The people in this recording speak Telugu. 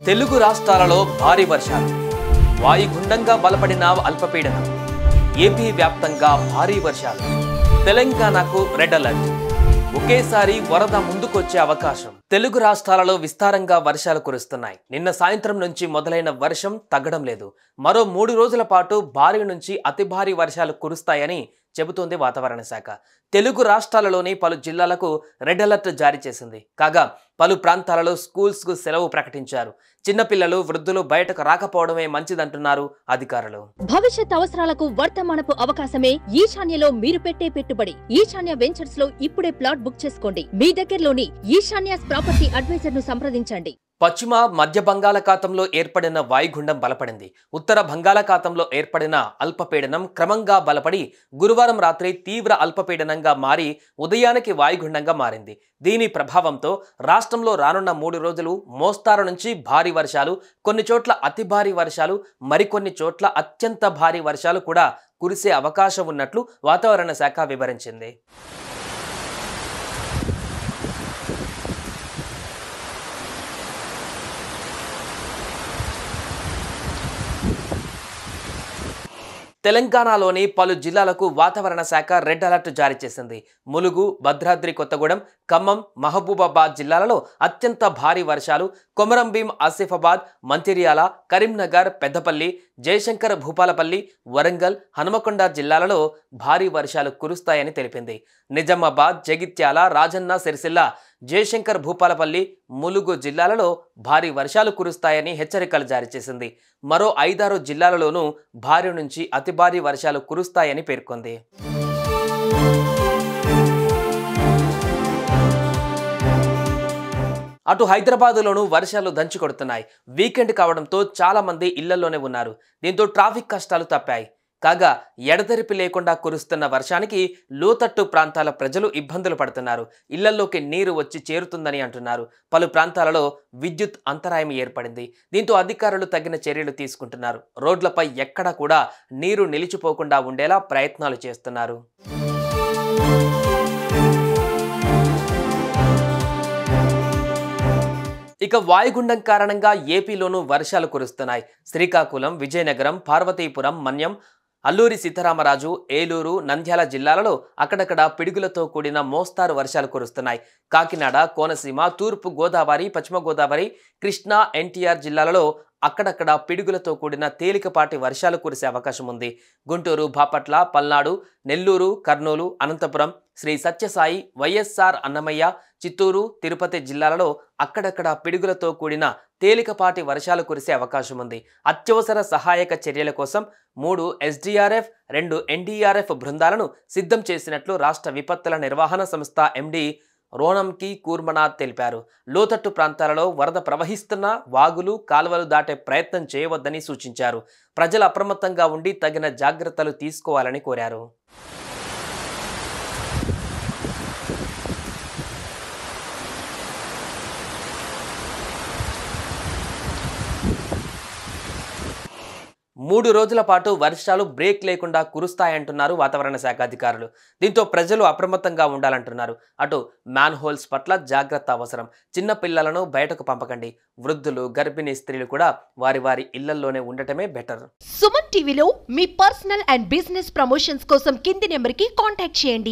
తెలుగు రాష్ట్రాలలో భారీ వర్షాలు, వాయుగుండంగా బలపడిన అల్పపీడనం, ఏపీ వ్యాప్తంగా భారీ వర్షాలు, తెలంగాణకు రెడ్ అలర్ట్. ఒకేసారి వరద ముందుకొచ్చే అవకాశం. తెలుగు రాష్ట్రాలలో విస్తారంగా వర్షాలు కురుస్తున్నాయి. నిన్న సాయంత్రం నుంచి మొదలైన వర్షం తగ్గడం లేదు. మరో 3 రోజుల పాటు భారీ నుంచి అతి భారీ వర్షాలు కురుస్తాయని చెబుతోంది వాతావరణ శాఖ. తెలుగు రాష్ట్రాలలోని పలు జిల్లాలకు రెడ్ అలర్ట్ జారీ చేసింది. కాగా పలు ప్రాంతాలలో స్కూల్స్కు సెలవు ప్రకటించారు. చిన్నపిల్లలు, వృద్ధులు బయటకు రాకపోవడమే మంచిదంటున్నారు అధికారులు. భవిష్యత్ అవసరాలకు వర్తమానపు అవకాశమే ఈశాన్యలో మీరు పెట్టే పెట్టుబడి. ఈశాన్య వెంచర్స్ లో ఇప్పుడే ప్లాట్ బుక్ చేసుకోండి. మీ దగ్గరలోని ఈశాన్య ప్రాపర్టీ అడ్వైజర్ ను సంప్రదించండి. పశ్చిమ మధ్య బంగాళాఖాతంలో ఏర్పడిన వాయుగుండం బలపడింది. ఉత్తర బంగాళాఖాతంలో ఏర్పడిన అల్పపీడనం క్రమంగా బలపడి గురువారం రాత్రి తీవ్ర అల్పపీడనంగా మారి ఉదయానికి వాయుగుండంగా మారింది. దీని ప్రభావంతో రాష్ట్రంలో రానున్న 3 రోజులు మోస్తారు నుంచి భారీ వర్షాలు, కొన్ని చోట్ల అతి భారీ వర్షాలు, మరికొన్ని చోట్ల అత్యంత భారీ వర్షాలు కూడా కురిసే అవకాశం ఉన్నట్లు వాతావరణ శాఖ వివరించింది. తెలంగాణలోని పలు జిల్లాలకు వాతావరణ శాఖ రెడ్ అలర్ట్ జారీ చేసింది. ములుగు, భద్రాద్రి కొత్తగూడెం, ఖమ్మం, మహబూబాబాద్ జిల్లాలలో అత్యంత భారీ వర్షాలు, కొమరంభీం, ఆసిఫాబాద్, మంచిర్యాల, కరీంనగర్, పెద్దపల్లి, జయశంకర్ భూపాలపల్లి, వరంగల్, హనుమకొండ జిల్లాలలో భారీ వర్షాలు కురుస్తాయని తెలిపింది. నిజామాబాద్, జగిత్యాల, రాజన్న సిరిసిల్ల, జయశంకర్ భూపాలపల్లి, ములుగు జిల్లాలలో భారీ వర్షాలు కురుస్తాయని హెచ్చరికలు జారీ చేసింది. మరో 5-6 జిల్లాలలోనూ భారీ నుంచి అతి భారీ వర్షాలు కురుస్తాయని పేర్కొంది. అటు హైదరాబాద్లోనూ వర్షాలు దంచి కొడుతున్నాయి. వీకెండ్ కావడంతో చాలా మంది ఇళ్లలోనే ఉన్నారు. దీంతో ట్రాఫిక్ కష్టాలు తప్పాయి. కాగా ఎడతెరిపి లేకుండా కురుస్తున్న వర్షానికి లోతట్టు ప్రాంతాల ప్రజలు ఇబ్బందులు పడుతున్నారు. ఇళ్లలోకి నీరు వచ్చి చేరుతుందని అంటున్నారు. పలు ప్రాంతాలలో విద్యుత్ అంతరాయం ఏర్పడింది. దీంతో అధికారులు తగిన చర్యలు తీసుకుంటున్నారు. రోడ్లపై ఎక్కడా కూడా నీరు నిలిచిపోకుండా ఉండేలా ప్రయత్నాలు చేస్తున్నారు. ఇక వాయుగుండం కారణంగా ఏపీలోనూ వర్షాలు కురుస్తున్నాయి. శ్రీకాకుళం, విజయనగరం, పార్వతీపురం, మన్యం, అల్లూరి సీతారామరాజు, ఏలూరు, నంద్యాల జిల్లాలలో అక్కడక్కడ పిడుగులతో కూడిన మోస్తారు వర్షాలు కురుస్తున్నాయి. కాకినాడ, కోనసీమ, తూర్పు గోదావరి, పశ్చిమ గోదావరి, కృష్ణా, ఎన్టీఆర్ జిల్లాలలో అక్కడక్కడ పిడుగులతో కూడిన తేలికపాటి వర్షాలు కురిసే అవకాశం ఉంది. గుంటూరు, బాపట్ల, పల్నాడు, నెల్లూరు, కర్నూలు, అనంతపురం, శ్రీ సత్యసాయి, వైఎస్ఆర్ అన్నమయ్య, చిత్తూరు, తిరుపతి జిల్లాలలో అక్కడక్కడ పిడుగులతో కూడిన తేలికపాటి వర్షాలు కురిసే అవకాశం ఉంది. అత్యవసర సహాయక చర్యల కోసం 3 SDRF, 2 NDRF బృందాలను సిద్ధం చేసినట్లు రాష్ట్ర విపత్తుల నిర్వహణ సంస్థ MD రోనంకి కూర్మనాథ్ తెలిపారు. లోతట్టు ప్రాంతాలలో వరద ప్రవహిస్తున్న వాగులు, కాలువలు దాటే ప్రయత్నం చేయవద్దని సూచించారు. ప్రజలు అప్రమత్తంగా ఉండి తగిన జాగ్రత్తలు తీసుకోవాలని కోరారు. మూడు రోజుల పాటు వర్షాలు బ్రేక్ లేకుండా కురుస్తాయంటున్నారు వాతావరణ శాఖ అధికారులు. దీంతో ప్రజలు అప్రమత్తంగా ఉండాలంటున్నారు. అటు మ్యాన్ హోల్స్ పట్ల జాగ్రత్త అవసరం. చిన్న పిల్లలను బయటకు పంపకండి. వృద్ధులు, గర్భిణీ స్త్రీలు కూడా వారి ఇళ్లలోనే ఉండటమే బెటర్. సుమన్ టీవీలో మీ పర్సనల్ అండ్ బిజినెస్ ప్రమోషన్స్ కోసం కింది నెంబర్కి కాంటాక్ట్ చేయండి.